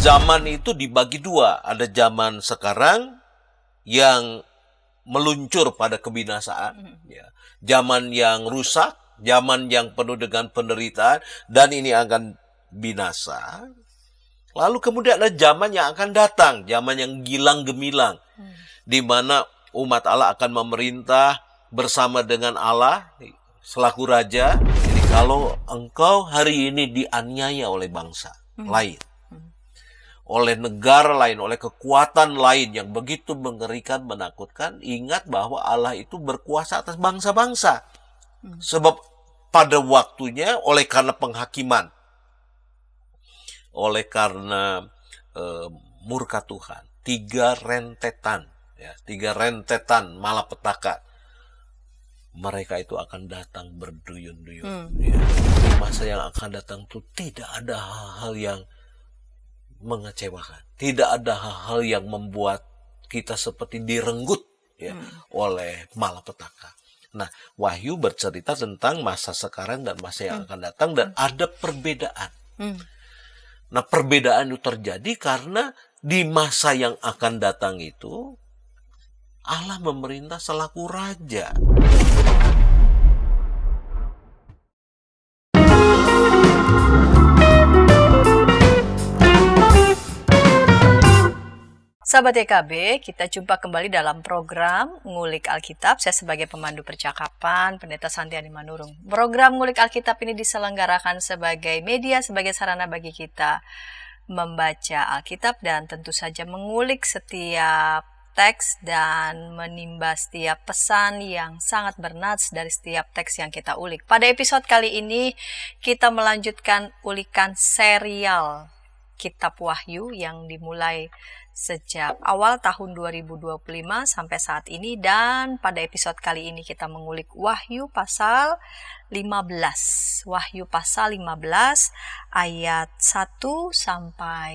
Zaman itu dibagi dua. Ada zaman sekarang yang meluncur pada kebinasaan, ya. Zaman yang rusak, zaman yang penuh dengan penderitaan, dan ini akan binasa. Lalu kemudian ada zaman yang akan datang, zaman yang gilang gemilang, di mana umat Allah akan memerintah bersama dengan Allah selaku raja. Jadi kalau engkau hari ini dianiaya oleh bangsa lain, oleh negara lain, oleh kekuatan lain yang begitu mengerikan, menakutkan, ingat bahwa Allah itu berkuasa atas bangsa-bangsa. Sebab pada waktunya, oleh karena penghakiman, oleh karena murka Tuhan, tiga rentetan malapetaka, mereka itu akan datang berduyun-duyun. Ya. Di masa yang akan datang itu tidak ada hal-hal yang mengecewakan, tidak ada hal-hal yang membuat kita seperti direnggut, ya, oleh malapetaka. Nah, Wahyu bercerita tentang masa sekarang dan masa yang akan datang, dan ada perbedaan. Nah, perbedaan itu terjadi karena di masa yang akan datang itu Allah memerintah selaku raja. Sahabat YKB, kita jumpa kembali dalam program Ngulik Alkitab. Saya sebagai pemandu percakapan, Pendeta Santiani Manurung. Program Ngulik Alkitab ini diselenggarakan sebagai media, sebagai sarana bagi kita membaca Alkitab dan tentu saja mengulik setiap teks dan menimba setiap pesan yang sangat bernats dari setiap teks yang kita ulik. Pada episode kali ini, kita melanjutkan ulikan serial Kitab Wahyu yang dimulai sejak awal tahun 2025 sampai saat ini, dan pada episode kali ini kita mengulik Wahyu pasal 15. Wahyu pasal 15 ayat 1 sampai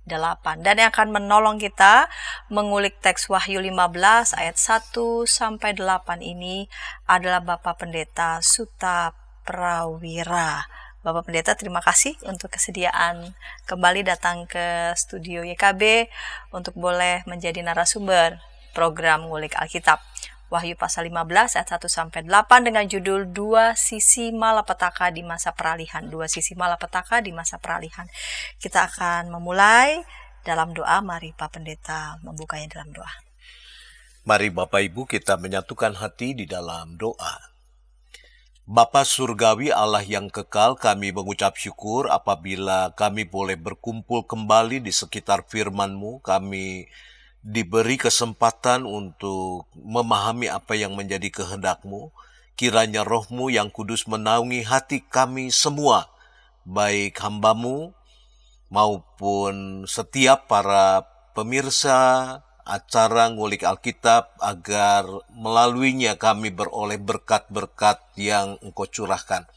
8. Dan yang akan menolong kita mengulik teks Wahyu 15 ayat 1 sampai 8 ini adalah Bapak Pendeta Suta Prawira. Bapak Pendeta, terima kasih untuk kesediaan kembali datang ke studio YKB untuk boleh menjadi narasumber program Ngulik Alkitab. Wahyu pasal 15 ayat 1 sampai 8 dengan judul Dua Sisi Malapetaka di Masa Peralihan. Dua sisi malapetaka di masa peralihan. Kita akan memulai dalam doa. Mari Pak Pendeta membukanya dalam doa. Mari Bapak Ibu kita menyatukan hati di dalam doa. Bapa Surgawi, Allah yang kekal, kami mengucap syukur apabila kami boleh berkumpul kembali di sekitar firman-Mu. Kami diberi kesempatan untuk memahami apa yang menjadi kehendak-Mu. Kiranya Roh-Mu yang kudus menaungi hati kami semua, baik hamba-Mu maupun setiap para pemirsa acara Ngulik Alkitab, agar melaluinya kami beroleh berkat-berkat yang Engkau curahkan.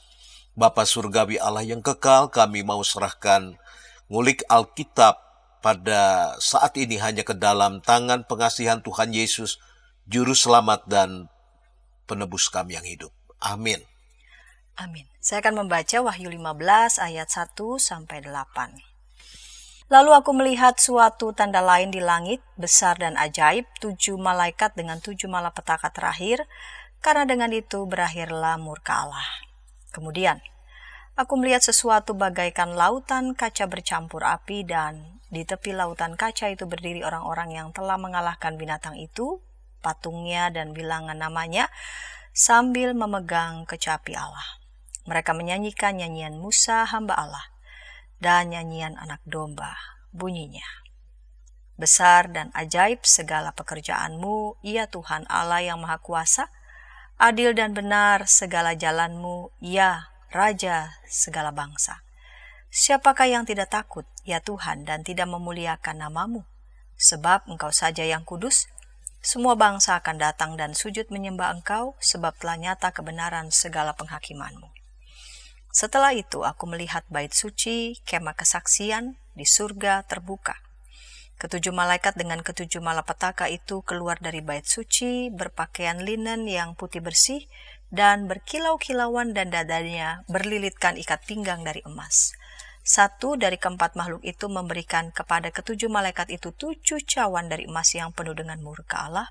Bapa Surgawi, Allah yang kekal, kami mau serahkan Ngulik Alkitab pada saat ini hanya ke dalam tangan pengasihan Tuhan Yesus, Juru Selamat dan Penebus kami yang hidup. Amin. Amin. Saya akan membaca Wahyu 15 ayat 1 sampai 8. Lalu aku melihat suatu tanda lain di langit, besar dan ajaib, 7 malaikat dengan 7 malapetaka terakhir, karena dengan itu berakhirlah murka Allah. Kemudian, aku melihat sesuatu bagaikan lautan kaca bercampur api, dan di tepi lautan kaca itu berdiri orang-orang yang telah mengalahkan binatang itu, patungnya dan bilangan namanya, sambil memegang kecapi Allah. Mereka menyanyikan nyanyian Musa, hamba Allah, dan nyanyian anak domba. Bunyinya, besar dan ajaib segala pekerjaan-Mu, ya Tuhan Allah yang Maha Kuasa, adil dan benar segala jalan-Mu, ya Raja segala bangsa. Siapakah yang tidak takut, ya Tuhan, dan tidak memuliakan nama-Mu? Sebab Engkau saja yang kudus. Semua bangsa akan datang dan sujud menyembah Engkau, sebab telah nyata kebenaran segala penghakiman-Mu. Setelah itu aku melihat bait suci, kemah kesaksian, di surga terbuka. Ketujuh malaikat dengan ketujuh malapetaka itu keluar dari bait suci, berpakaian linen yang putih bersih, dan berkilau-kilauan, dan dadanya berlilitkan ikat pinggang dari emas. Satu dari keempat makhluk itu memberikan kepada ketujuh malaikat itu 7 cawan dari emas yang penuh dengan murka Allah,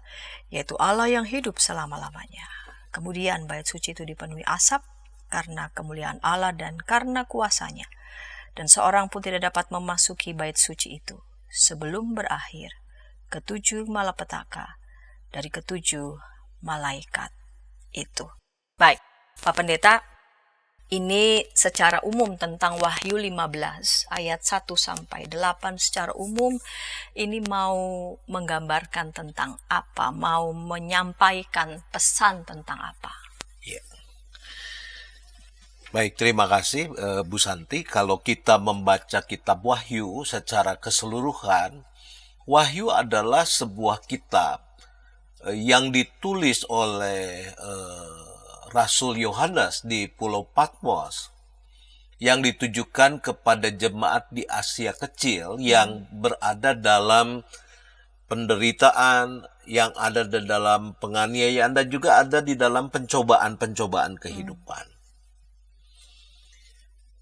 yaitu Allah yang hidup selama-lamanya. Kemudian bait suci itu dipenuhi asap karena kemuliaan Allah dan karena kuasanya. Dan seorang pun tidak dapat memasuki bait suci itu sebelum berakhir ketujuh malapetaka dari ketujuh malaikat itu. Baik, Pak Pendeta, ini secara umum tentang Wahyu 15 ayat 1 sampai 8 secara umum ini mau menggambarkan tentang apa, mau menyampaikan pesan tentang apa. Ya. Baik, terima kasih Bu Santi. Kalau kita membaca kitab Wahyu secara keseluruhan, Wahyu adalah sebuah kitab yang ditulis oleh Rasul Yohanes di Pulau Patmos, yang ditujukan kepada jemaat di Asia Kecil yang berada dalam penderitaan, yang ada di dalam penganiayaan, dan juga ada di dalam pencobaan-pencobaan kehidupan.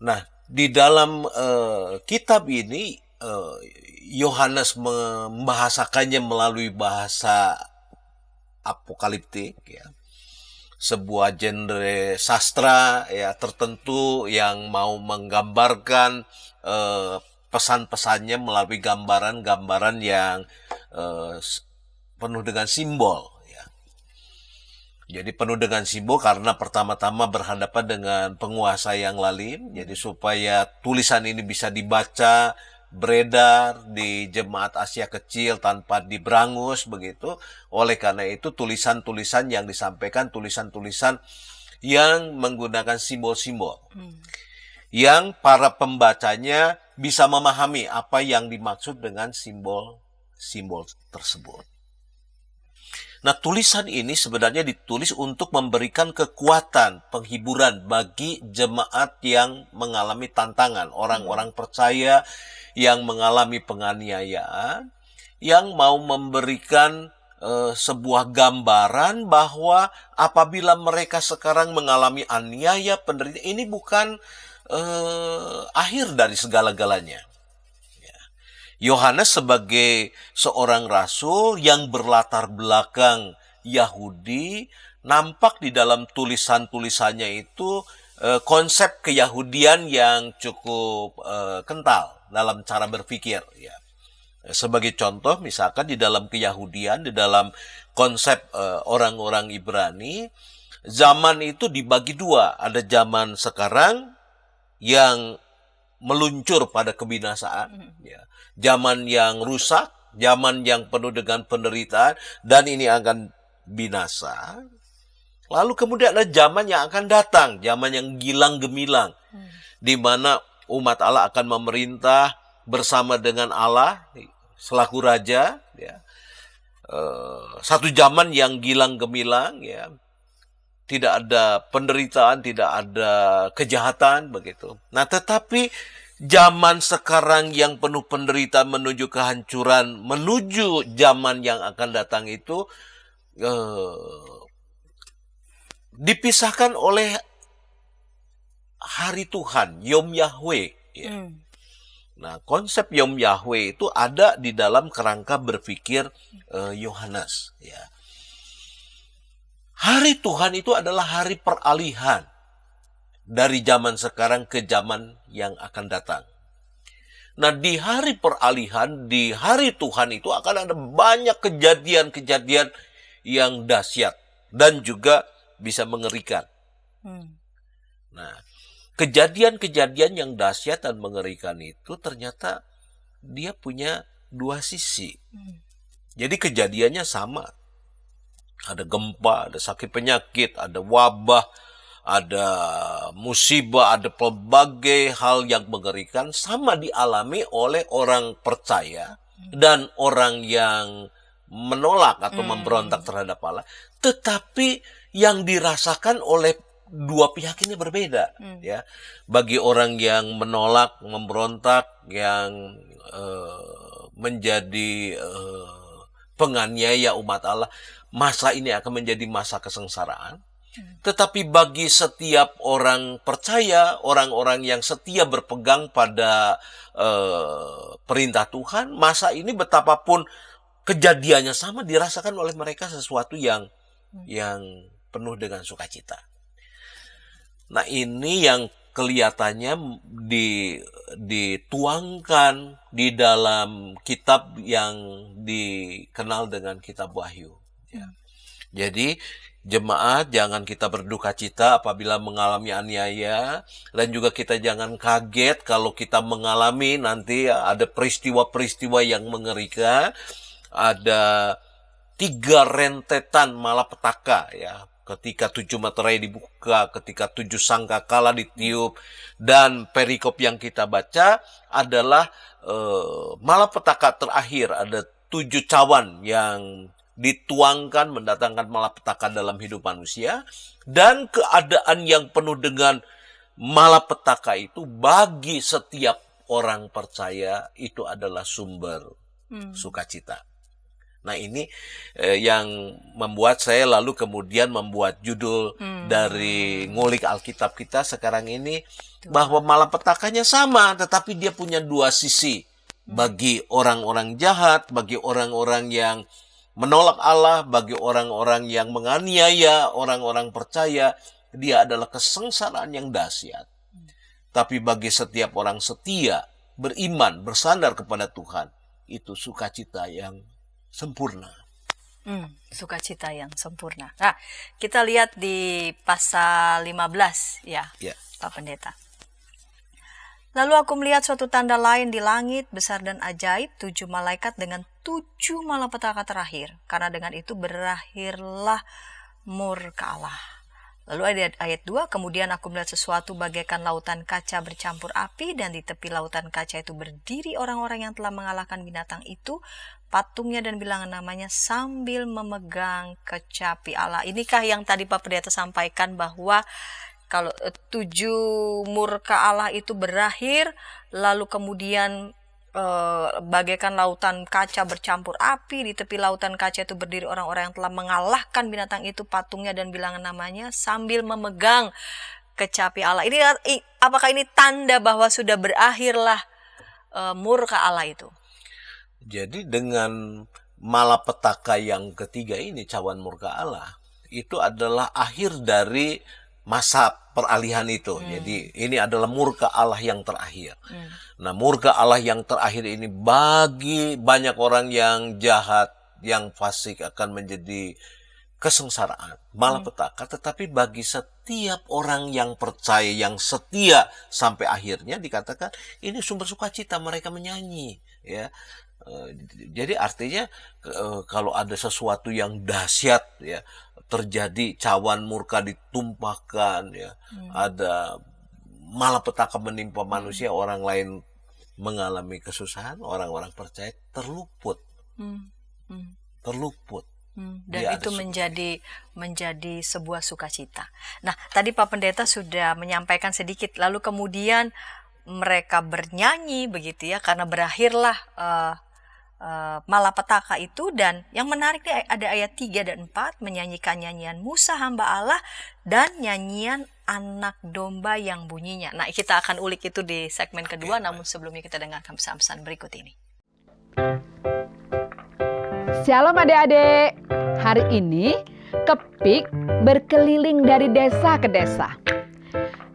Nah, di dalam kitab ini Yohanes membahasakannya melalui bahasa apokaliptik, ya, sebuah genre sastra ya tertentu yang mau menggambarkan pesan-pesannya melalui gambaran-gambaran yang penuh dengan simbol, ya. Jadi penuh dengan simbol karena pertama-tama berhadapan dengan penguasa yang lalim, jadi supaya tulisan ini bisa dibaca, beredar di jemaat Asia Kecil tanpa diberangus begitu. Oleh karena itu tulisan-tulisan yang disampaikan, tulisan-tulisan yang menggunakan simbol-simbol, yang para pembacanya bisa memahami apa yang dimaksud dengan simbol-simbol tersebut. Nah, tulisan ini sebenarnya ditulis untuk memberikan kekuatan, penghiburan bagi jemaat yang mengalami tantangan, orang-orang percaya yang mengalami penganiayaan, yang mau memberikan sebuah gambaran bahwa apabila mereka sekarang mengalami aniaya, penderitaan, ini bukan akhir dari segala-galanya. Yohanes sebagai seorang rasul yang berlatar belakang Yahudi, nampak di dalam tulisan-tulisannya itu konsep keyahudian yang cukup kental dalam cara berpikir, ya. Sebagai contoh, misalkan di dalam keyahudian, di dalam konsep orang-orang Ibrani, zaman itu dibagi dua. Ada zaman sekarang yang meluncur pada kebinasaan, ya. Zaman yang rusak, zaman yang penuh dengan penderitaan, dan ini akan binasa. Lalu kemudian ada zaman yang akan datang, zaman yang gilang gemilang, di mana umat Allah akan memerintah bersama dengan Allah selaku raja, ya. Satu zaman yang gilang gemilang, ya. Tidak ada penderitaan, tidak ada kejahatan begitu. Nah, tetapi zaman sekarang yang penuh penderitaan menuju kehancuran, menuju zaman yang akan datang itu dipisahkan oleh hari Tuhan, Yom Yahweh, ya. Nah, konsep Yom Yahweh itu ada di dalam kerangka berpikir Yohanes, ya. Hari Tuhan itu adalah hari peralihan dari zaman sekarang ke zaman yang akan datang. Nah, di hari peralihan, di hari Tuhan itu akan ada banyak kejadian-kejadian yang dahsyat dan juga bisa mengerikan. Nah, kejadian-kejadian yang dahsyat dan mengerikan itu ternyata dia punya dua sisi. Jadi kejadiannya sama. Ada gempa, ada sakit penyakit, ada wabah, ada musibah, ada pelbagai hal yang mengerikan, sama dialami oleh orang percaya dan orang yang menolak atau memberontak terhadap Allah. Tetapi yang dirasakan oleh dua pihak ini berbeda, ya. Bagi orang yang menolak, memberontak, yang menjadi penganiaya umat Allah, masa ini akan menjadi masa kesengsaraan. Tetapi bagi setiap orang percaya, orang-orang yang setia berpegang pada perintah Tuhan, masa ini betapapun kejadiannya sama dirasakan oleh mereka sesuatu yang penuh dengan sukacita. Nah, ini yang kelihatannya dituangkan di dalam kitab yang dikenal dengan kitab Wahyu. Ya. Jadi jemaat, jangan kita berduka cita apabila mengalami aniaya, dan juga kita jangan kaget kalau kita mengalami nanti ada peristiwa-peristiwa yang mengerikan, ada 3 rentetan malapetaka ya. Ketika 7 materai dibuka, ketika 7 sangkakala ditiup, dan perikop yang kita baca adalah malapetaka terakhir. Ada 7 cawan yang dituangkan mendatangkan malapetaka dalam hidup manusia, dan keadaan yang penuh dengan malapetaka itu bagi setiap orang percaya itu adalah sumber sukacita. Nah, ini yang membuat saya lalu kemudian membuat judul dari ngulik Alkitab kita sekarang ini, bahwa malapetakannya sama, tetapi dia punya 2 sisi. Bagi orang-orang jahat, bagi orang-orang yang menolak Allah, bagi orang-orang yang menganiaya orang-orang percaya, dia adalah kesengsaraan yang dahsyat. Tapi bagi setiap orang setia, beriman, bersandar kepada Tuhan, itu sukacita yang sempurna. Sukacita yang sempurna. Nah, kita lihat di pasal 15 ya, Pak Pendeta. Lalu aku melihat suatu tanda lain di langit, besar dan ajaib, 7 malaikat dengan 7 malapetaka terakhir. Karena dengan itu berakhirlah murka Allah. Lalu ayat 2, kemudian aku melihat sesuatu bagaikan lautan kaca bercampur api, dan di tepi lautan kaca itu berdiri orang-orang yang telah mengalahkan binatang itu, patungnya dan bilangan namanya, sambil memegang kecapi Allah. Inikah yang tadi Pak Pendeta sampaikan, bahwa kalau 7 murka Allah itu berakhir, lalu kemudian bagaikan lautan kaca bercampur api, di tepi lautan kaca itu berdiri orang-orang yang telah mengalahkan binatang itu, patungnya dan bilangan namanya, sambil memegang kecapi Allah. Ini apakah ini tanda bahwa sudah berakhirlah murka Allah itu? Jadi dengan malapetaka yang ketiga ini, cawan murka Allah, itu adalah akhir dari masa peralihan itu. Jadi ini adalah murka Allah yang terakhir. Nah, murka Allah yang terakhir ini bagi banyak orang yang jahat, yang fasik, akan menjadi kesengsaraan, malapetaka. Tetapi bagi setiap orang yang percaya, yang setia sampai akhirnya, dikatakan ini sumber sukacita, mereka menyanyi. Ya, jadi artinya kalau ada sesuatu yang dahsyat ya terjadi, cawan murka ditumpahkan ya, ada malapetaka menimpa manusia, orang lain mengalami kesusahan, orang-orang percaya terluput. Dan itu menjadi sebuah sukacita. Nah, tadi Pak Pendeta sudah menyampaikan sedikit, lalu kemudian mereka bernyanyi begitu ya, karena berakhirlah malapetaka itu. Dan yang menarik nih, ada ayat 3 dan 4, menyanyikan nyanyian Musa hamba Allah dan nyanyian anak domba yang bunyinya. Nah, kita akan ulik itu di segmen kedua, namun sebelumnya kita dengarkan pesan-pesan berikut ini. Shalom adik-adik. Hari ini Kepik berkeliling dari desa ke desa.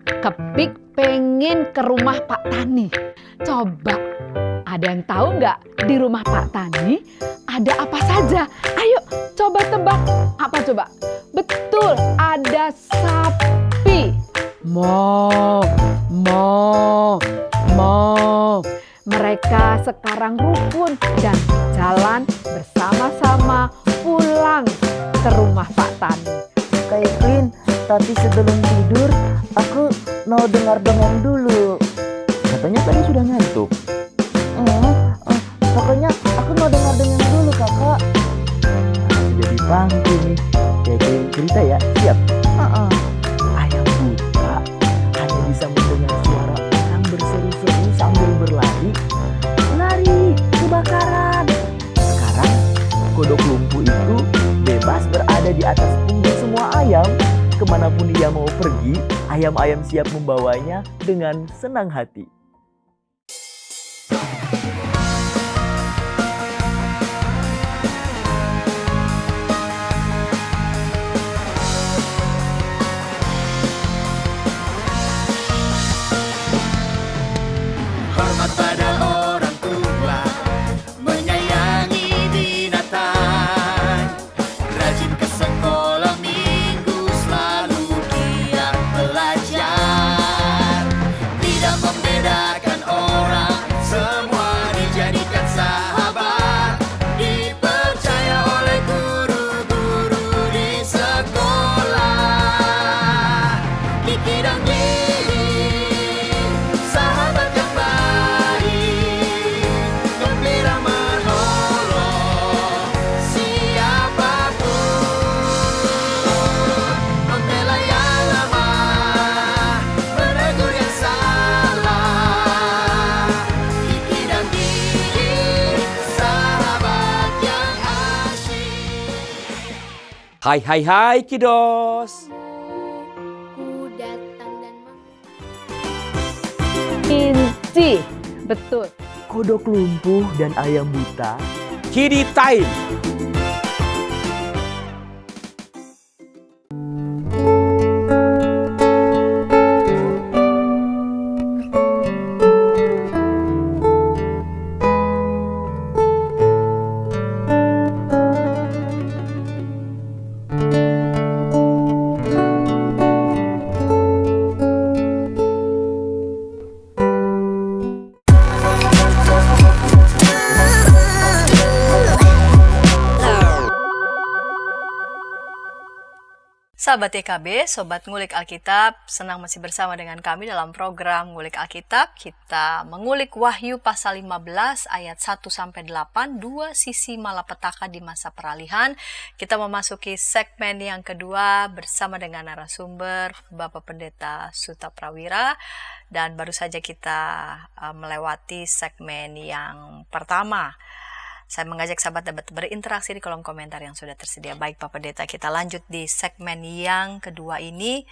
Kepik pengen ke rumah Pak Tani. Coba, ada yang tahu nggak di rumah Pak Tani ada apa saja? Ayo coba tebak. Apa coba? Betul, ada sapi. Mo. Mereka sekarang rukun dan jalan bersama-sama pulang ke rumah Pak Tani. Kak Evelyn, tapi sebelum tidur aku mau dengar dongeng dulu. Katanya tadi sudah ngantuk. Pokoknya aku mau dengar dongeng dulu, kakak. Jadi panggung nih. Jadi cerita ya, siap? Ayam buta hanya bisa mendengar suara orang berseru-seru sambil berlari. Lari, kebakaran. Sekarang kodok lumpuh itu bebas berada di atas punggung semua ayam. kemanapun ia mau pergi, ayam-ayam siap membawanya dengan senang hati. Hormat pada orang tua, menyayangi binatang, rajin ke sekolah minggu, selalu giat belajar, tidak membedakan orang, semua dijadikan sahabat, dipercaya oleh guru-guru di sekolah. Kiki dan Gigi, sahabat yang baik, gembira menolong siapapun, membela yang lemah, menegur yang salah. Kiki dan Gigi, sahabat yang asyik. Hai Kidos. Ku datang dan Inci, betul. Kodok lumpuh dan ayam buta. Kidi Time. Sahabat YKB, Sobat Ngulik Alkitab, senang masih bersama dengan kami dalam program Ngulik Alkitab. Kita mengulik Wahyu pasal 15 ayat 1-8, dua sisi malapetaka di masa peralihan. Kita memasuki segmen yang kedua bersama dengan narasumber Bapak Pendeta Suta Prawira. Dan baru saja kita melewati segmen yang pertama. Saya mengajak sahabat dapat berinteraksi di kolom komentar yang sudah tersedia. Baik Pak Pendeta, kita lanjut di segmen yang kedua ini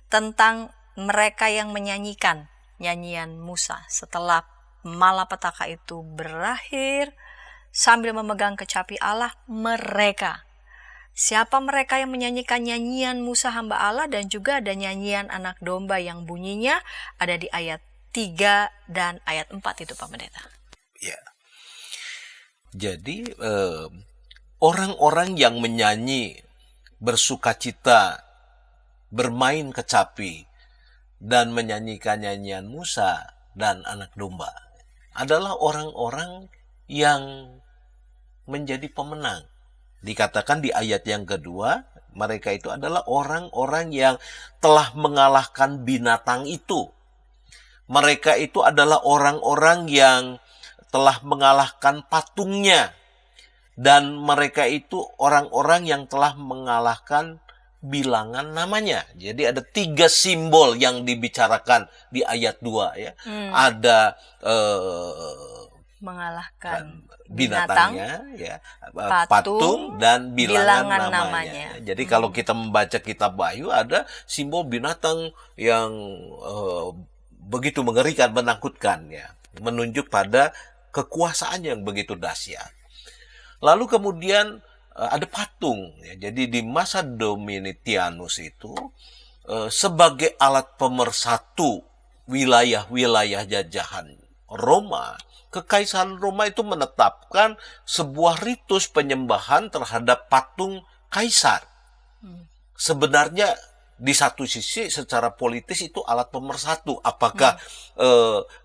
tentang mereka yang menyanyikan nyanyian Musa setelah malapetaka itu berakhir sambil memegang kecapi Allah mereka. Siapa mereka yang menyanyikan nyanyian Musa hamba Allah, dan juga ada nyanyian anak domba yang bunyinya ada di ayat 3 dan ayat 4 itu Pak Pendeta. Ya. Jadi orang-orang yang menyanyi, bersukacita, bermain kecapi, dan menyanyikan nyanyian Musa dan anak domba adalah orang-orang yang menjadi pemenang. Dikatakan di ayat yang kedua, mereka itu adalah orang-orang yang telah mengalahkan binatang itu. Mereka itu adalah orang-orang yang telah mengalahkan patungnya. Dan mereka itu orang-orang yang telah mengalahkan bilangan namanya. Jadi ada 3 simbol yang dibicarakan di ayat 2 ya. Ada Mengalahkan binatangnya, ya, patung, dan bilangan namanya. Jadi kalau kita membaca kitab Wahyu, ada simbol binatang yang begitu mengerikan, menakutkan ya, menunjuk pada kekuasaan yang begitu dahsyat. Lalu kemudian ada patung ya. Jadi di masa Domitianus itu sebagai alat pemersatu wilayah-wilayah jajahan Roma, Kekaisaran Roma itu menetapkan sebuah ritus penyembahan terhadap patung kaisar. Sebenarnya di satu sisi secara politis itu alat pemersatu. Apakah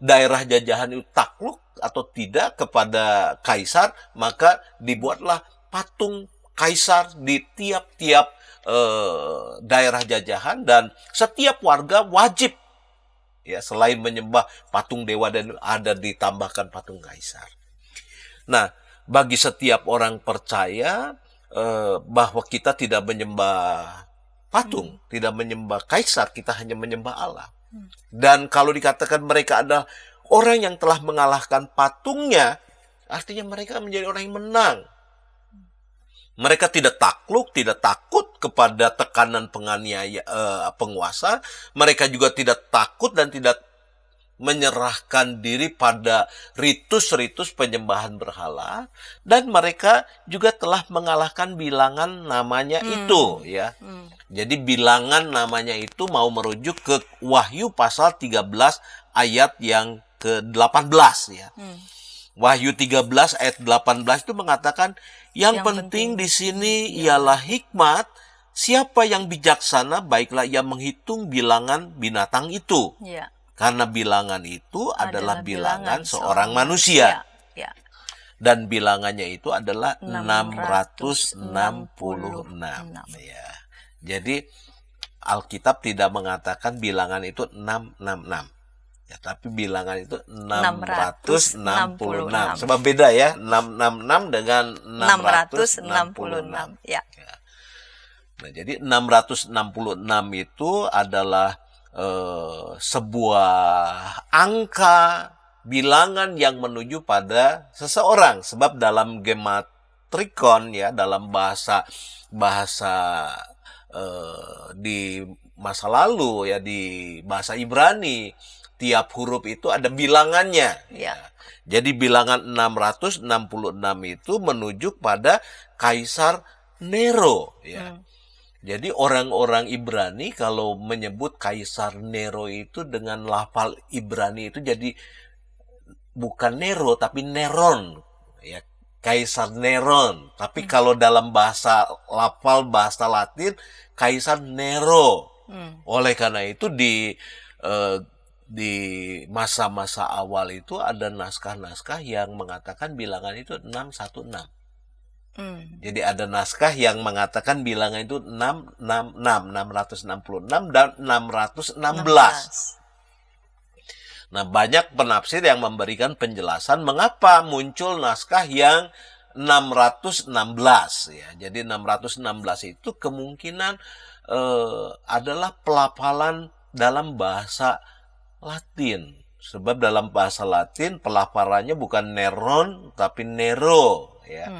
daerah jajahan itu takluk atau tidak kepada kaisar, maka dibuatlah patung kaisar di tiap-tiap daerah jajahan, dan setiap warga wajib ya, selain menyembah patung dewa dan ada ditambahkan patung kaisar. Nah, bagi setiap orang percaya bahwa kita tidak menyembah patung, tidak menyembah kaisar, kita hanya menyembah Allah. Dan kalau dikatakan mereka adalah orang yang telah mengalahkan patungnya, artinya mereka menjadi orang yang menang. Mereka tidak takluk, tidak takut kepada tekanan penguasa. Mereka juga tidak takut dan tidak menyerahkan diri pada ritus-ritus penyembahan berhala. Dan mereka juga telah mengalahkan bilangan namanya itu, ya. Jadi bilangan namanya itu mau merujuk ke Wahyu pasal 13 ayat yang ke-18, ya. Wahyu 13 ayat 18 itu mengatakan, yang penting di sini ialah hikmat. Siapa yang bijaksana, baiklah ia menghitung bilangan binatang itu. Ya. Karena bilangan itu adalah bilangan seorang manusia. Ya. Dan bilangannya itu adalah 666. 666. Ya. Jadi Alkitab tidak mengatakan bilangan itu 666. Ya, tapi bilangan itu 666. Sebab beda ya, 666 dengan 666. Ya. Nah, jadi 666 itu adalah sebuah angka bilangan yang menuju pada seseorang. Sebab dalam gematrikon, ya, dalam bahasa di masa lalu, ya, di bahasa Ibrani, tiap huruf itu ada bilangannya. Ya. Jadi bilangan 666 itu menuju pada Kaisar Nero, ya. Jadi orang-orang Ibrani kalau menyebut Kaisar Nero itu dengan lafal Ibrani itu jadi bukan Nero tapi Neron, ya. Kaisar Neron. Tapi kalau dalam bahasa Latin Kaisar Nero. Oleh karena itu di masa-masa awal itu ada naskah-naskah yang mengatakan bilangan itu 616. Jadi ada naskah yang mengatakan bilangan itu 666 dan 616. Nah, banyak penafsir yang memberikan penjelasan mengapa muncul naskah yang 616, ya. Jadi 616 itu kemungkinan adalah pelafalan dalam bahasa Latin. Sebab dalam bahasa Latin pelafalannya bukan Neron tapi Nero, ya.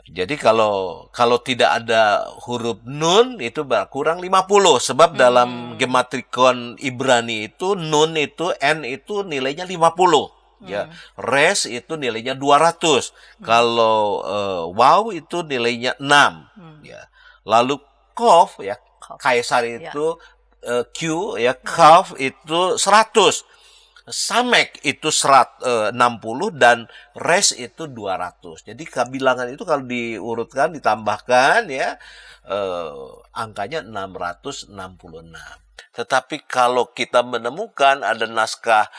Jadi kalau tidak ada huruf nun itu berkurang 50. Sebab dalam gematrikon Ibrani itu nun itu n itu nilainya 50. Ya, res itu nilainya 200. Kalau waw itu nilainya 6. Ya. Lalu kof, ya, kaisar itu Q, ya, kaf itu 100. Samek itu 60 dan res itu 200. Jadi bilangan itu kalau diurutkan, ditambahkan, ya, angkanya 666. Tetapi kalau kita menemukan ada naskah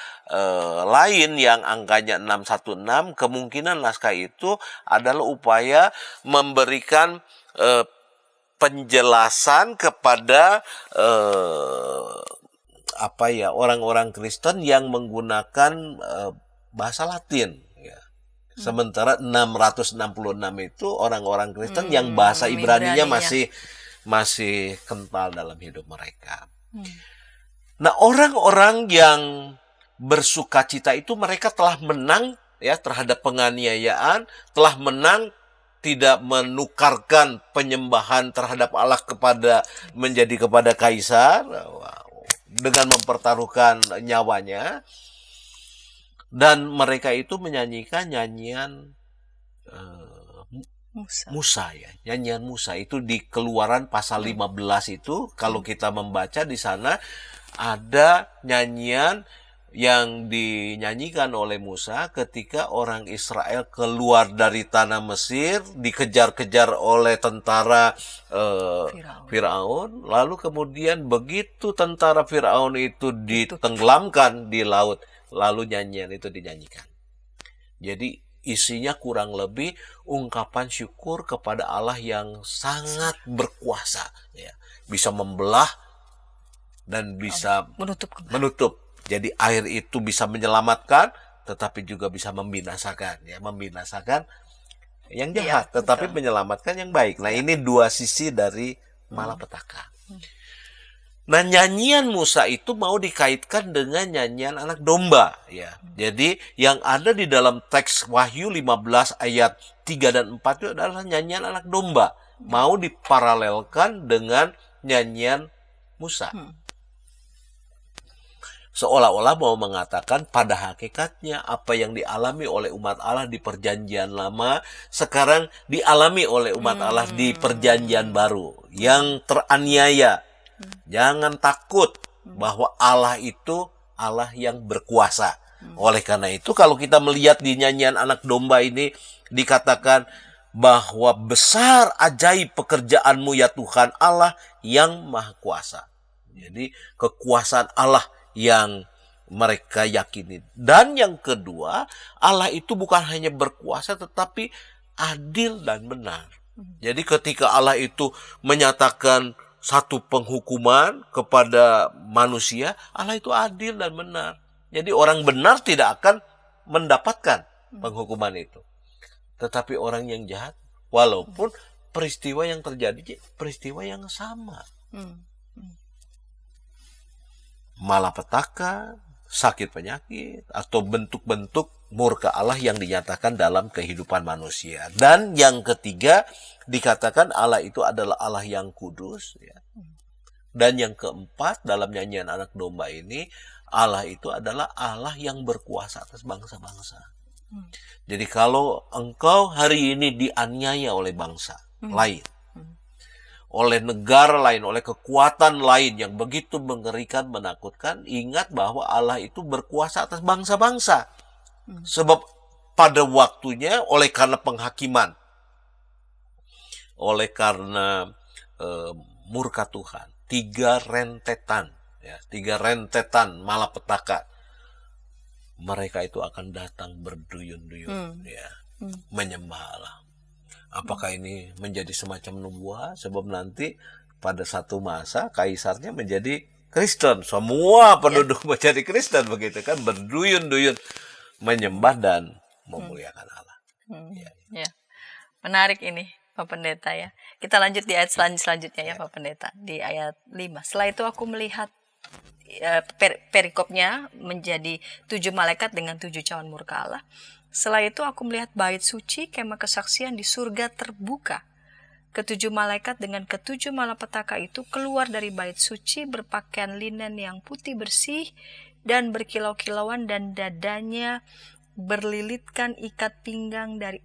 lain yang angkanya 616, kemungkinan naskah itu adalah upaya memberikan penjelasan kepada orang-orang Kristen yang menggunakan bahasa Latin, ya. Sementara 666 itu orang-orang Kristen yang bahasa Ibraninya masih kental dalam hidup mereka. Nah, orang-orang yang bersukacita itu mereka telah menang, ya, terhadap penganiayaan, telah menang tidak menukarkan penyembahan terhadap Allah menjadi kepada kaisar, dengan mempertaruhkan nyawanya. Dan mereka itu menyanyikan nyanyian Musa, ya. Nyanyian Musa itu di Keluaran pasal 15 itu, kalau kita membaca di sana ada nyanyian yang dinyanyikan oleh Musa ketika orang Israel keluar dari tanah Mesir, dikejar-kejar oleh tentara Firaun. Lalu kemudian begitu tentara Firaun itu ditenggelamkan di laut, lalu nyanyian itu dinyanyikan. Jadi isinya kurang lebih ungkapan syukur kepada Allah yang sangat berkuasa, ya. Bisa membelah dan bisa menutup. Jadi air itu bisa menyelamatkan, tetapi juga bisa membinasakan, ya, membinasakan yang jahat, tetapi menyelamatkan yang baik. Nah, ini dua sisi dari malapetaka. Nah, nyanyian Musa itu mau dikaitkan dengan nyanyian anak domba, ya. Jadi yang ada di dalam teks Wahyu 15 ayat 3 dan 4 itu adalah nyanyian anak domba, mau diparalelkan dengan nyanyian Musa. Seolah-olah mau mengatakan pada hakikatnya apa yang dialami oleh umat Allah di perjanjian lama sekarang dialami oleh umat Allah di perjanjian baru yang teraniaya. Jangan takut bahwa Allah itu Allah yang berkuasa. Oleh karena itu kalau kita melihat di nyanyian anak domba ini dikatakan bahwa besar ajaib pekerjaanmu ya Tuhan Allah yang maha kuasa. Jadi kekuasaan Allah yang mereka yakini. Dan yang kedua, Allah itu bukan hanya berkuasa tetapi adil dan benar. Jadi ketika Allah itu menyatakan satu penghukuman kepada manusia, Allah itu adil dan benar. Jadi orang benar tidak akan mendapatkan penghukuman itu. Tetapi orang yang jahat, walaupun peristiwa yang terjadi, peristiwa yang sama. Malapetaka, sakit penyakit, atau bentuk-bentuk murka Allah yang dinyatakan dalam kehidupan manusia. Dan yang ketiga, dikatakan Allah itu adalah Allah yang kudus. Ya. Dan yang keempat, dalam nyanyian anak domba ini, Allah itu adalah Allah yang berkuasa atas bangsa-bangsa. Jadi kalau engkau hari ini dianiaya oleh bangsa lain, oleh negara lain, oleh kekuatan lain yang begitu mengerikan, menakutkan, ingat bahwa Allah itu berkuasa atas bangsa-bangsa. Sebab pada waktunya, oleh karena penghakiman, oleh karena murka Tuhan, 3 rentetan malapetaka, mereka itu akan datang berduyun-duyun, ya, menyembah Allah. Apakah ini menjadi semacam nubuat? Sebab nanti pada satu masa kaisarnya menjadi Kristen. Semua penduduk menjadi Kristen, begitu kan? Berduyun-duyun menyembah dan memuliakan Allah. Ya. Menarik ini Pak Pendeta ya. Kita lanjut di ayat selanjutnya ya Pak Pendeta. Di ayat 5. Setelah itu aku melihat perikopnya menjadi 7 malaikat dengan 7 cawan murka Allah. Setelah itu aku melihat bait suci kemah kesaksian di surga terbuka. Ketujuh malaikat dengan ketujuh malapetaka itu keluar dari bait suci berpakaian linen yang putih bersih dan berkilau-kilauan, dan dadanya berlilitkan ikat pinggang dari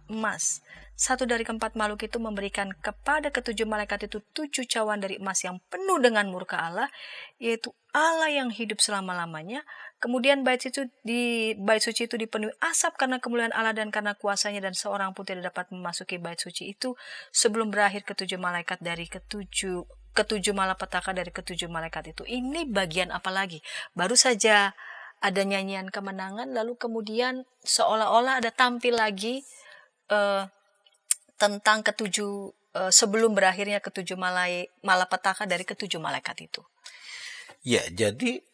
emas. Satu dari keempat makhluk itu memberikan kepada ketujuh malaikat itu 7 cawan dari emas yang penuh dengan murka Allah, yaitu Allah yang hidup selama-lamanya. Kemudian bait suci itu dipenuhi asap karena kemuliaan Allah dan karena kuasanya, dan seorang pun tidak dapat memasuki bait suci itu sebelum berakhir ketujuh malaikat dari ketujuh malapetaka dari ketujuh malaikat itu. Ini bagian apa lagi? Baru saja ada nyanyian kemenangan, lalu kemudian seolah-olah ada tampil lagi tentang sebelum berakhirnya ketujuh malapetaka dari ketujuh malaikat itu. Ya, jadi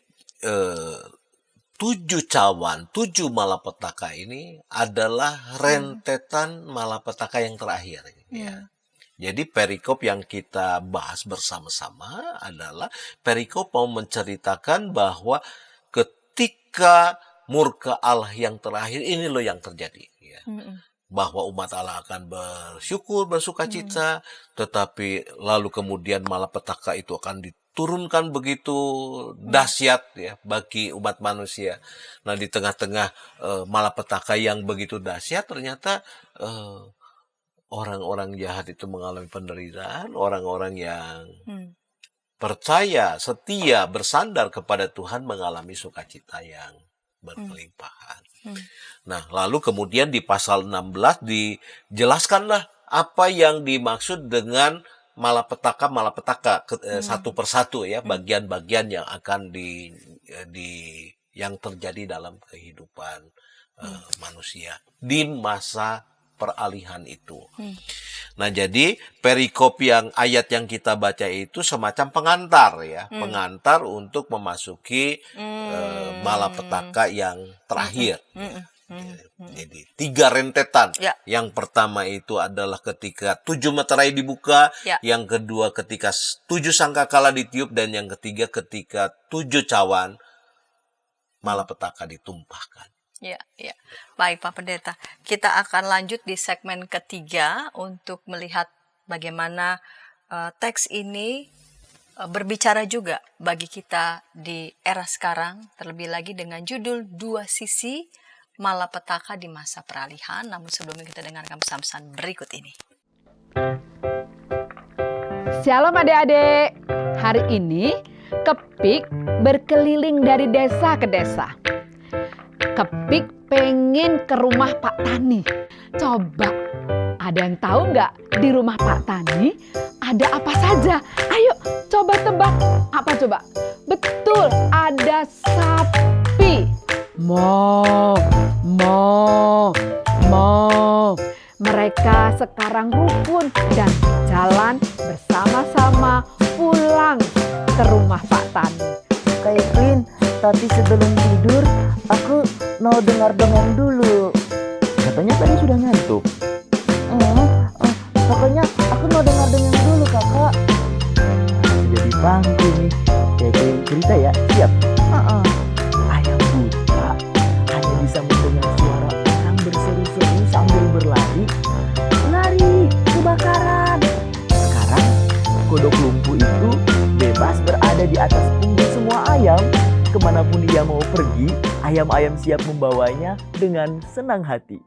7 cawan, 7 malapetaka ini adalah rentetan malapetaka yang terakhir. Ya. Jadi perikop yang kita bahas bersama-sama adalah perikop mau menceritakan bahwa ketika murka Allah yang terakhir, ini loh yang terjadi. Ya. Bahwa umat Allah akan bersyukur, bersukacita, tetapi lalu kemudian malapetaka itu akan diturunkan begitu dahsyat ya bagi umat manusia. Nah, di tengah-tengah malapetaka yang begitu dahsyat, ternyata orang-orang jahat itu mengalami penderitaan, orang-orang yang percaya, setia, bersandar kepada Tuhan mengalami sukacita yang berkelimpahan. Nah, lalu kemudian di pasal 16 dijelaskanlah apa yang dimaksud dengan malapetaka satu persatu ya, bagian-bagian yang akan yang terjadi dalam kehidupan manusia di masa peralihan itu. Nah, jadi perikop ayat yang kita baca itu semacam pengantar ya, pengantar untuk memasuki malapetaka yang terakhir. Jadi 3 rentetan. Ya. Yang pertama itu adalah ketika 7 meterai dibuka, Ya. yang kedua ketika 7 sangkakala ditiup, dan yang ketiga ketika 7 cawan malapetaka ditumpahkan. Ya, ya. Baik Pak Pendeta, kita akan lanjut di segmen ketiga untuk melihat bagaimana teks ini berbicara juga bagi kita di era sekarang, terlebih lagi dengan judul 2 sisi malapetaka di masa peralihan. Namun sebelumnya kita dengarkan pesan-pesan berikut ini. Shalom adik-adik. Hari ini Kepik berkeliling dari desa ke desa. Kepik pengen ke rumah Pak Tani. Coba, ada yang tahu nggak di rumah Pak Tani ada apa saja? Ayo coba tebak. Apa coba? Betul, ada sapi. Mo, mo, mo. Mereka sekarang rukun dan jalan bersama-sama pulang ke rumah Pak Tani. Kak Evelyn, tapi sebelum tidur aku mau dengar dongeng dulu. Katanya tadi sudah ngantuk. Pokoknya aku mau dengar dongeng dulu kakak. Jadi bangku nih. Kayak cerita ya, siap? Ayam buta hanya bisa mendengar suara orang berseru-seru sambil berlari. Lari, kebakaran. Sekarang kodok lumpuh itu bebas berada di atas punggung semua ayam. Kemanapun dia mau pergi, ayam-ayam siap membawanya dengan senang hati.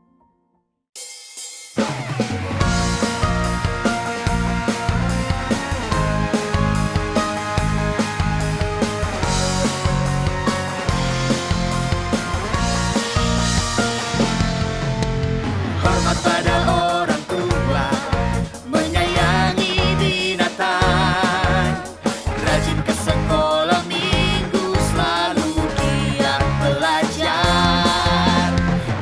Hormat pada orang tua, menyayangi binatang, rajin ke sekolah minggu, selalu giat belajar,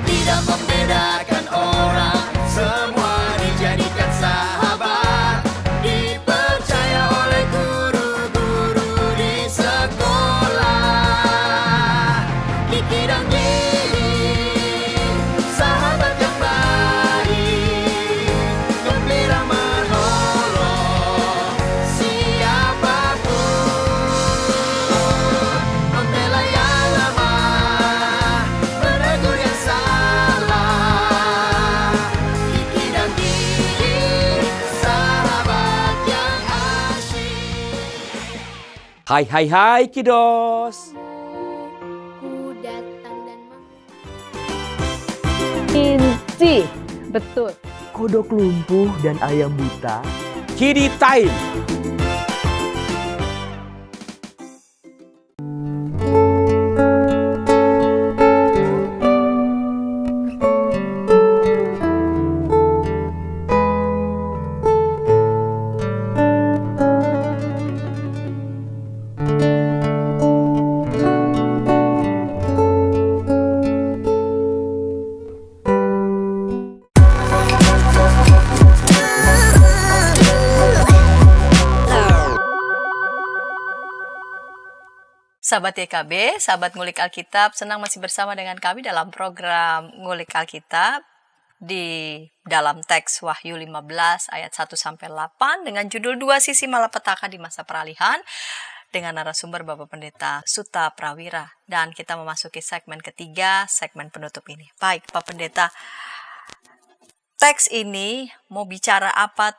tidak membedakan orang, semua dijadikan sahabat, dipercaya oleh guru-guru di sekolah. Kiki dan Didi, sahabat yang baik, gembira menolong siapapun, membela yang lemah, menegur yang salah. Kiki dan Didi, sahabat yang asyik. Hai kiddos. Ku datang dan Inci, betul. Kodok lumpuh dan ayam buta. Kiddy time. Sahabat YKB, sahabat Ngulik Alkitab, senang masih bersama dengan kami dalam program Ngulik Alkitab di dalam teks Wahyu 15 ayat 1-8 dengan judul 2 sisi malapetaka di masa peralihan dengan narasumber Bapak Pendeta Suta Prawira. Dan kita memasuki segmen ketiga, segmen penutup ini. Baik Pak Pendeta, teks ini mau bicara apa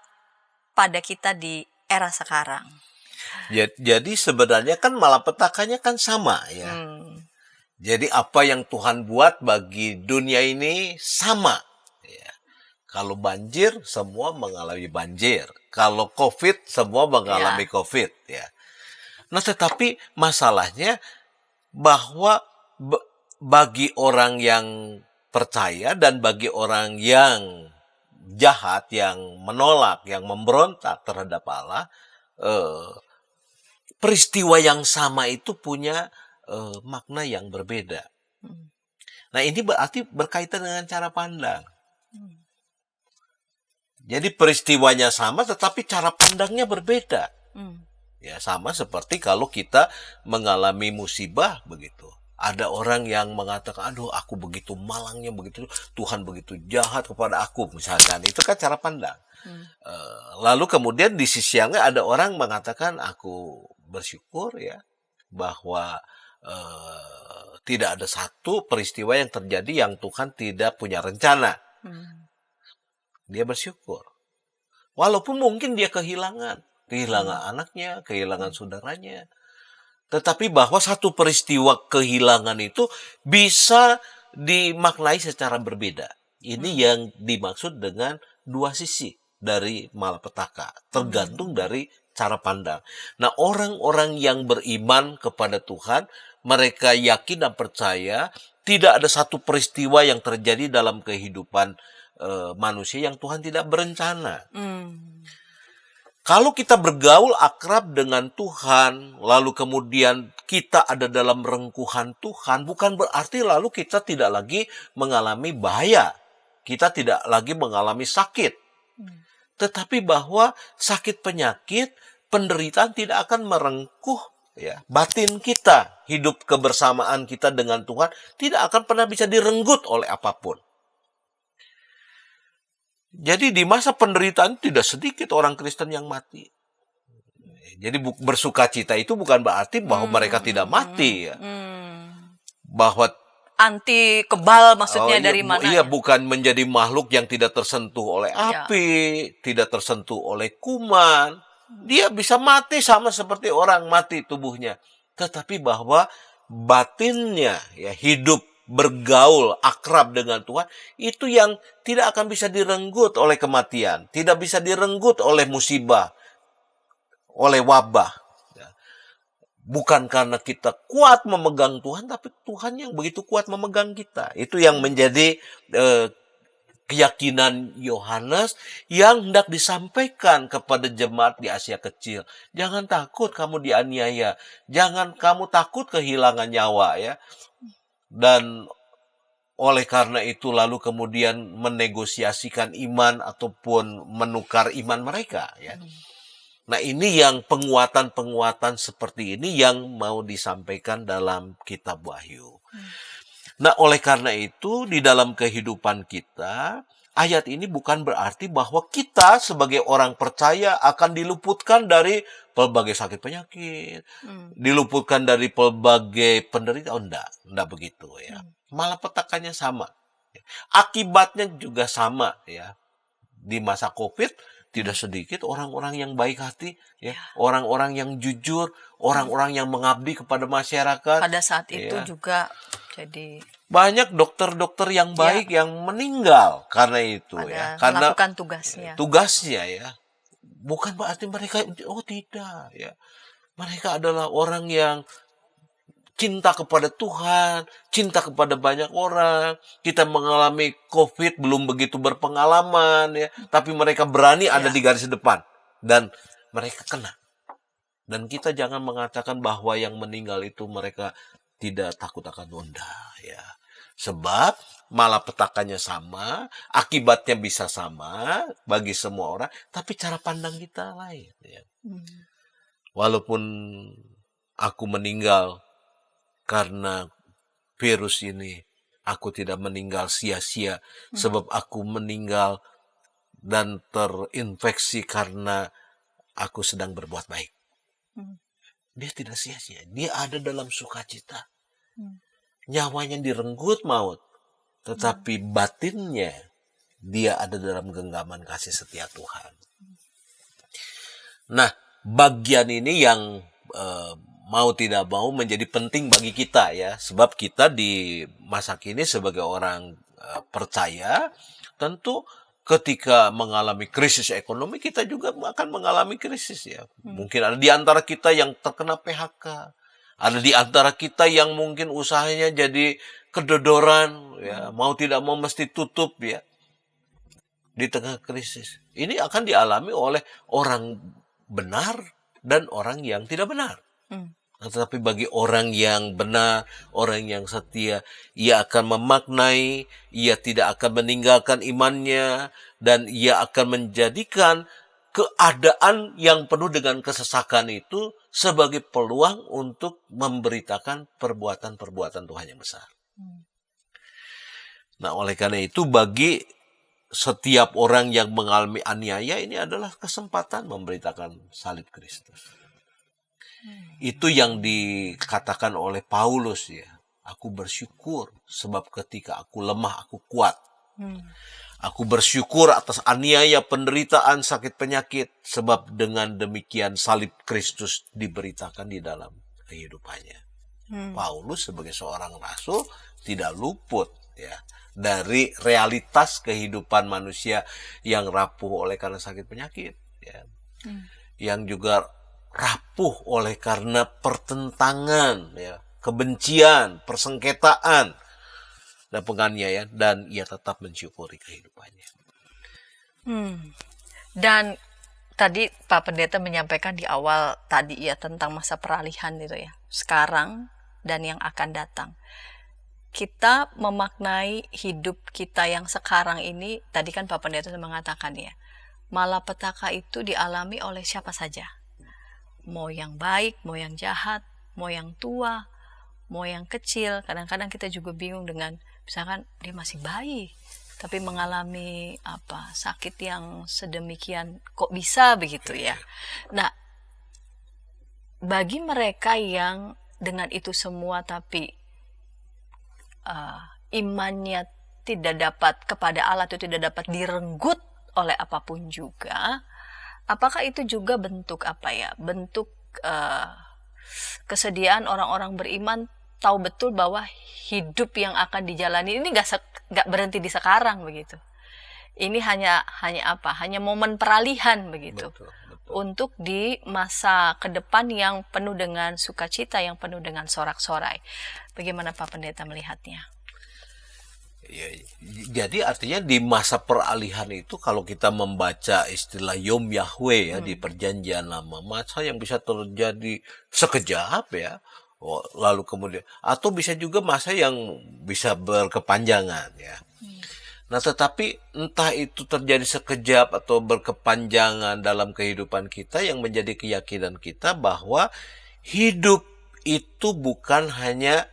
pada kita di era sekarang? Jadi sebenarnya kan malapetakannya kan sama ya. Jadi apa yang Tuhan buat bagi dunia ini sama. Ya. Kalau banjir, semua mengalami banjir. Kalau COVID, semua mengalami COVID. Ya. Nah, tetapi masalahnya bahwa bagi orang yang percaya dan bagi orang yang jahat, yang menolak, yang memberontak terhadap Allah, peristiwa yang sama itu punya makna yang berbeda. Nah, ini berarti berkaitan dengan cara pandang. Jadi peristiwanya sama, tetapi cara pandangnya berbeda. Ya, sama seperti kalau kita mengalami musibah begitu. Ada orang yang mengatakan, aduh aku begitu malangnya, begitu Tuhan begitu jahat kepada aku, misalkan. Itu kan cara pandang. Lalu kemudian di sisi yang lain ada orang mengatakan, aku bersyukur ya bahwa tidak ada satu peristiwa yang terjadi yang Tuhan tidak punya rencana. Dia bersyukur. Walaupun mungkin dia kehilangan anaknya, kehilangan saudaranya. Tetapi bahwa satu peristiwa kehilangan itu bisa dimaknai secara berbeda. Ini yang dimaksud dengan dua sisi dari malapetaka. Tergantung dari cara pandang. Nah, orang-orang yang beriman kepada Tuhan, mereka yakin dan percaya tidak ada satu peristiwa yang terjadi dalam kehidupan manusia yang Tuhan tidak berencana. Kalau kita bergaul akrab dengan Tuhan, lalu kemudian kita ada dalam rengkuhan Tuhan, bukan berarti lalu kita tidak lagi mengalami bahaya. Kita tidak lagi mengalami sakit. Tetapi bahwa sakit penyakit, penderitaan tidak akan merengkuh ya, batin kita. Hidup kebersamaan kita dengan Tuhan tidak akan pernah bisa direnggut oleh apapun. Jadi di masa penderitaan tidak sedikit orang Kristen yang mati. Jadi bersukacita itu bukan berarti bahwa mereka tidak mati ya. Bahwa Anti kebal maksudnya dari mana? Iya, bukan menjadi makhluk yang tidak tersentuh oleh api, tidak tersentuh oleh kuman. Dia bisa mati sama seperti orang mati tubuhnya. Tetapi bahwa batinnya ya hidup bergaul akrab dengan Tuhan, itu yang tidak akan bisa direnggut oleh kematian, tidak bisa direnggut oleh musibah, oleh wabah. Bukan karena kita kuat memegang Tuhan, tapi Tuhan yang begitu kuat memegang kita. Itu yang menjadi keyakinan Yohanes yang hendak disampaikan kepada jemaat di Asia Kecil. Jangan takut kamu dianiaya, jangan kamu takut kehilangan nyawa ya. Dan oleh karena itu lalu kemudian menegosiasikan iman ataupun menukar iman mereka ya. Nah, ini yang penguatan-penguatan seperti ini yang mau disampaikan dalam kitab Wahyu. Nah, oleh karena itu di dalam kehidupan kita, ayat ini bukan berarti bahwa kita sebagai orang percaya akan diluputkan dari pelbagai sakit penyakit, diluputkan dari pelbagai penderitaan. Enggak begitu ya. Malah petakannya sama. Akibatnya juga sama ya. Di masa Covid tidak sedikit orang-orang yang baik hati ya, orang-orang yang jujur, orang-orang yang mengabdi kepada masyarakat. Pada saat itu juga jadi banyak dokter-dokter yang baik yang meninggal karena itu ya, karena melakukan tugasnya ya. Bukan berarti mereka tidak ya. Mereka adalah orang yang cinta kepada Tuhan, cinta kepada banyak orang. Kita mengalami COVID belum begitu berpengalaman ya, tapi mereka berani ada di garis depan dan mereka kena. Dan kita jangan mengatakan bahwa yang meninggal itu mereka tidak takut akan ya. Sebab malapetakannya sama, akibatnya bisa sama bagi semua orang, tapi cara pandang kita lain ya. Walaupun aku meninggal karena virus ini, aku tidak meninggal sia-sia sebab aku meninggal dan terinfeksi karena aku sedang berbuat baik. Dia tidak sia-sia, dia ada dalam sukacita. Nyawanya direnggut maut, tetapi batinnya dia ada dalam genggaman kasih setia Tuhan. Nah, bagian ini yang mau tidak mau menjadi penting bagi kita ya, sebab kita di masa kini sebagai orang percaya, tentu ketika mengalami krisis ekonomi kita juga akan mengalami krisis ya. Mungkin ada di antara kita yang terkena PHK, ada di antara kita yang mungkin usahanya jadi kedodoran ya, mau tidak mau mesti tutup ya. Di tengah krisis ini akan dialami oleh orang benar dan orang yang tidak benar. Tetapi bagi orang yang benar, orang yang setia, ia akan memaknai, ia tidak akan meninggalkan imannya, dan ia akan menjadikan keadaan yang penuh dengan kesesakan itu sebagai peluang untuk memberitakan perbuatan-perbuatan Tuhan yang besar. Nah, oleh karena itu bagi setiap orang yang mengalami aniaya ini adalah kesempatan memberitakan salib Kristus. Itu yang dikatakan oleh Paulus ya. Aku bersyukur sebab ketika aku lemah aku kuat. Aku bersyukur atas aniaya, penderitaan, sakit penyakit sebab dengan demikian salib Kristus diberitakan di dalam kehidupannya. Paulus sebagai seorang rasul tidak luput ya dari realitas kehidupan manusia yang rapuh oleh karena sakit penyakit ya. Yang juga rapuh oleh karena pertentangan ya, kebencian, persengketaan dan penganiayaan, dan ia tetap mensyukuri kehidupannya. Dan tadi Pak Pendeta menyampaikan di awal tadi ya tentang masa peralihan itu ya, sekarang dan yang akan datang. Kita memaknai hidup kita yang sekarang ini, tadi kan Pak Pendeta mengatakan ya, malapetaka itu dialami oleh siapa saja. Mau yang baik, mau yang jahat, mau yang tua, mau yang kecil. Kadang-kadang kita juga bingung dengan, misalkan dia masih bayi, tapi mengalami sakit yang sedemikian, kok bisa begitu ya. Nah, bagi mereka yang dengan itu semua tapi imannya tidak dapat kepada Allah itu tidak dapat direnggut oleh apapun juga, apakah itu juga bentuk bentuk kesediaan orang-orang beriman tahu betul bahwa hidup yang akan dijalani ini nggak berhenti di sekarang begitu. Ini hanya momen peralihan begitu. Betul. Untuk di masa ke depan yang penuh dengan sukacita, yang penuh dengan sorak-sorai. Bagaimana Pak Pendeta melihatnya? Ya, jadi artinya di masa peralihan itu kalau kita membaca istilah Yom Yahweh ya di Perjanjian Lama, masa yang bisa terjadi sekejap ya, lalu kemudian atau bisa juga masa yang bisa berkepanjangan ya. Nah, tetapi entah itu terjadi sekejap atau berkepanjangan dalam kehidupan kita, yang menjadi keyakinan kita bahwa hidup itu bukan hanya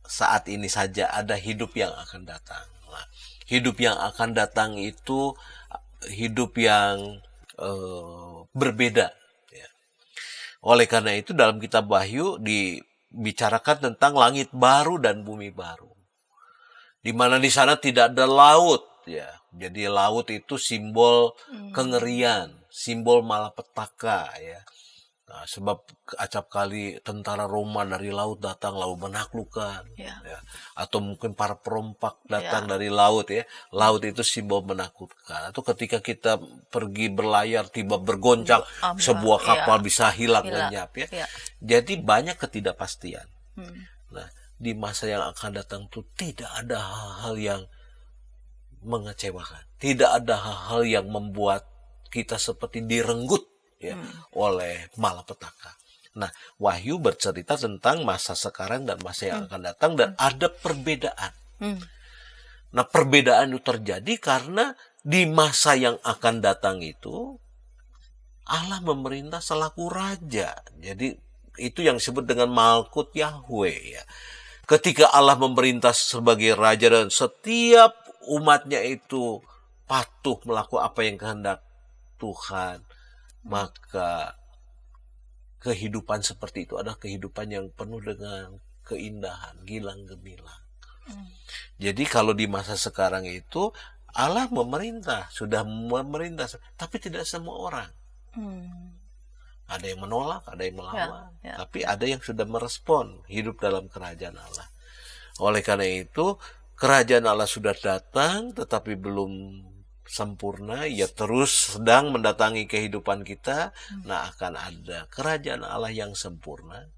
saat ini saja, ada hidup yang akan datang. Nah, hidup yang akan datang itu hidup yang berbeda. Ya. Oleh karena itu dalam kitab Wahyu dibicarakan tentang langit baru dan bumi baru. Di mana di sana tidak ada laut ya. Jadi laut itu simbol kengerian, simbol malapetaka ya. Nah, sebab acap kali tentara Roma dari laut datang lalu menaklukkan ya. Atau mungkin para perompak datang dari laut ya. Laut itu simbol menakutkan. Atau ketika kita pergi berlayar tiba bergoncang sebuah kapal bisa hilang lenyap ya. Jadi banyak ketidakpastian. Nah, di masa yang akan datang itu tidak ada hal-hal yang mengecewakan. Tidak ada hal-hal yang membuat kita seperti direnggut ya, oleh malapetaka. Nah, Wahyu bercerita tentang masa sekarang dan masa yang akan datang, dan ada perbedaan. Nah, perbedaan itu terjadi karena di masa yang akan datang itu Allah memerintah selaku raja. Jadi itu yang disebut dengan Malkut Yahweh ya. Ketika Allah memerintah sebagai raja dan setiap umatnya itu patuh melakukan apa yang kehendak Tuhan, maka kehidupan seperti itu adalah kehidupan yang penuh dengan keindahan, gilang gemilang. Jadi kalau di masa sekarang itu Allah sudah memerintah, tapi tidak semua orang. Ada yang menolak, ada yang melawan, tapi ada yang sudah merespon hidup dalam kerajaan Allah. Oleh karena itu, kerajaan Allah sudah datang, tetapi belum sempurna. Ia terus sedang mendatangi kehidupan kita. Nah, akan ada kerajaan Allah yang sempurna,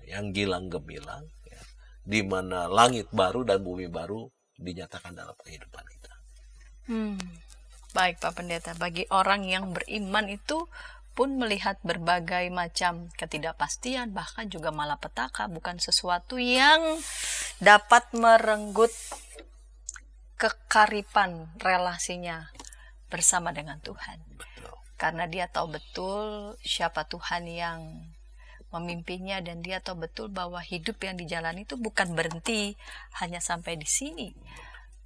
yang gilang gemilang, ya, di mana langit baru dan bumi baru dinyatakan dalam kehidupan kita. Baik Pak Pendeta, bagi orang yang beriman itu pun melihat berbagai macam ketidakpastian, bahkan juga malapetaka bukan sesuatu yang dapat merenggut kekaripan relasinya bersama dengan Tuhan. karena dia tahu betul siapa Tuhan yang memimpinnya, dan dia tahu betul bahwa hidup yang dijalani itu bukan berhenti hanya sampai di sini,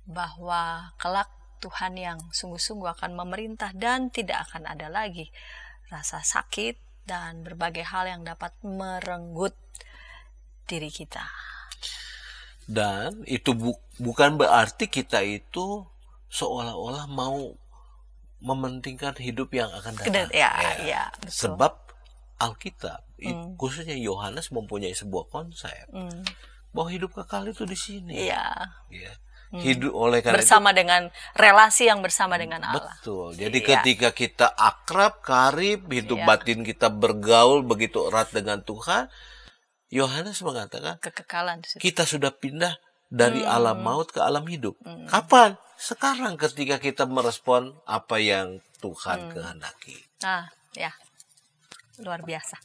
bahwa kelak Tuhan yang sungguh-sungguh akan memerintah dan tidak akan ada lagi rasa sakit dan berbagai hal yang dapat merenggut diri kita. Dan itu bukan berarti kita itu seolah-olah mau mementingkan hidup yang akan datang. Ya, betul. Sebab Alkitab, khususnya Yohanes mempunyai sebuah konsep bahwa hidup kekal itu di sini. Iya. Ya. Hidup oleh karena Bersama dengan relasi yang bersama dengan Allah. betul. Jadi Iya. ketika kita akrab, karib, hidup Iya. batin kita bergaul begitu erat dengan Tuhan, Yohanes mengatakan Kekekalan di situ. kita sudah pindah dari alam maut ke alam hidup. Kapan? Sekarang ketika kita merespon apa yang Tuhan kehendaki. Nah, ya. Luar biasa.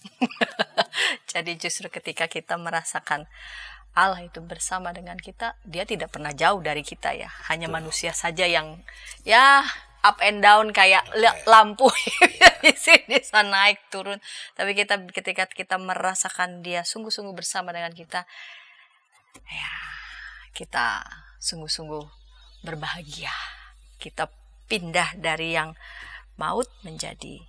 Jadi justru ketika kita merasakan Allah itu bersama dengan kita, dia tidak pernah jauh dari kita ya. Hanya manusia saja yang ya up and down kayak lampu di sini bisa naik turun. Tapi ketika kita merasakan dia sungguh-sungguh bersama dengan kita, ya kita sungguh-sungguh berbahagia. Kita pindah dari yang maut menjadi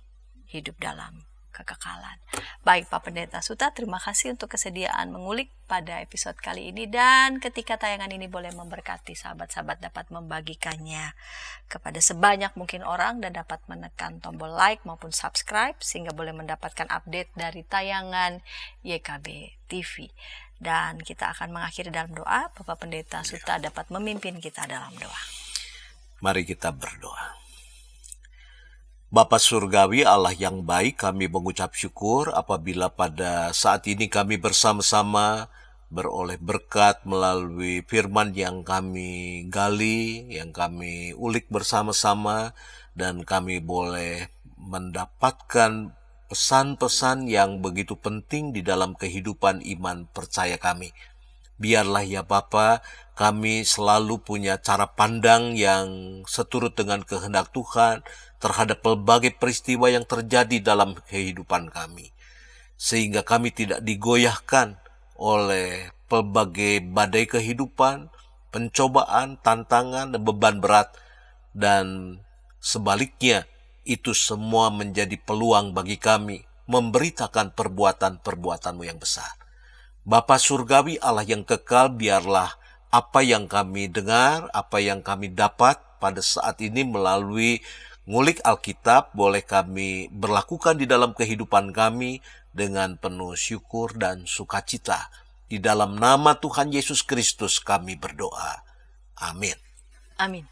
hidup dalam kekekalan. Baik Pak Pendeta Suta, terima kasih untuk kesediaan mengulik pada episode kali ini, dan ketika tayangan ini boleh memberkati sahabat-sahabat dapat membagikannya kepada sebanyak mungkin orang dan dapat menekan tombol like maupun subscribe sehingga boleh mendapatkan update dari tayangan YKB TV. Dan kita akan mengakhiri dalam doa. Bapak Pendeta Suta dapat memimpin kita dalam doa. Mari kita berdoa. Bapa Surgawi, Allah yang baik, kami mengucap syukur apabila pada saat ini kami bersama-sama beroleh berkat melalui firman yang kami gali, yang kami ulik bersama-sama, dan kami boleh mendapatkan pesan-pesan yang begitu penting di dalam kehidupan iman percaya kami. Biarlah ya Bapa, kami selalu punya cara pandang yang seturut dengan kehendak Tuhan terhadap pelbagai peristiwa yang terjadi dalam kehidupan kami. Sehingga kami tidak digoyahkan oleh pelbagai badai kehidupan, pencobaan, tantangan, dan beban berat. Dan sebaliknya, itu semua menjadi peluang bagi kami memberitakan perbuatan-perbuatan-Mu yang besar. Bapa Surgawi, Allah yang kekal, biarlah apa yang kami dengar, apa yang kami dapat pada saat ini melalui ngulik Alkitab, boleh kami berlakukan di dalam kehidupan kami dengan penuh syukur dan sukacita. Di dalam nama Tuhan Yesus Kristus kami berdoa. Amin. Amin.